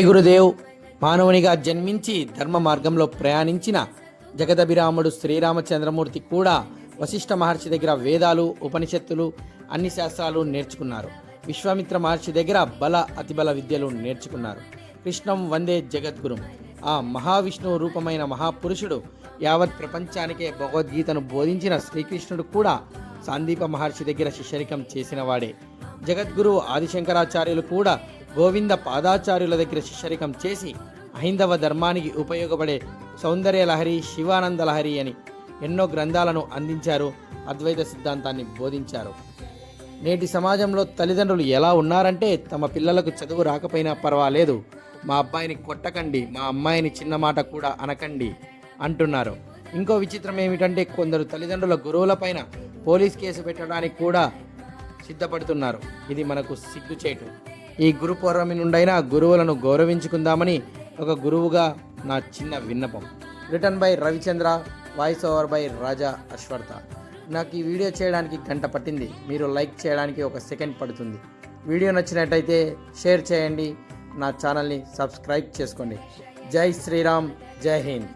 గురుదేవ్ మానవునిగా జన్మించి ధర్మ మార్గంలో ప్రయాణించిన జగదభిరాముడు శ్రీరామచంద్రమూర్తి కూడా వశిష్ఠ మహర్షి దగ్గర వేదాలు, ఉపనిషత్తులు, అన్ని శాస్త్రాలు నేర్చుకున్నారు. విశ్వామిత్ర మహర్షి దగ్గర బల అతిబల విద్యలు నేర్చుకున్నారు. కృష్ణం వందే జగద్గురుం, ఆ మహావిష్ణువు రూపమైన మహాపురుషుడు యావత్ ప్రపంచానికే భగవద్గీతను బోధించిన శ్రీకృష్ణుడు కూడా సాందీప మహర్షి దగ్గర శిష్యరికం చేసిన వాడే. జగద్గురువు ఆదిశంకరాచార్యులు కూడా గోవింద పాదాచార్యుల దగ్గర శిష్యరికం చేసి హైందవ ధర్మానికి ఉపయోగపడే సౌందర్య లహరి, శివానంద లహరి అని ఎన్నో గ్రంథాలను అందించారు. అద్వైత సిద్ధాంతాన్ని బోధించారు. నేటి సమాజంలో తల్లిదండ్రులు ఎలా ఉన్నారంటే, తమ పిల్లలకు చదువు రాకపోయినా పర్వాలేదు, మా అబ్బాయిని కొట్టకండి, మా అమ్మాయిని చిన్న మాట కూడా అనకండి అంటున్నారు. ఇంకో విచిత్రం ఏమిటంటే, కొందరు తల్లిదండ్రుల గురువులపైన పోలీస్ కేసు పెట్టడానికి కూడా సిద్ధపడుతున్నారు. ఇది మనకు సిగ్గుచేటు. ఈ గురు పౌర్ణమి నుండైనా గురువులను గౌరవించుకుందామని ఒక గురువుగా నా చిన్న విన్నపం. Written by Ravichandra, voice over by Raja Ashwartha. నాకు ఈ వీడియో చేయడానికి గంట పట్టింది, మీరు లైక్ చేయడానికి ఒక సెకండ్ పడుతుంది. వీడియో నచ్చినట్టయితే షేర్ చేయండి, నా ఛానల్ని సబ్స్క్రైబ్ చేసుకోండి. జై శ్రీరామ్, జై హింద్.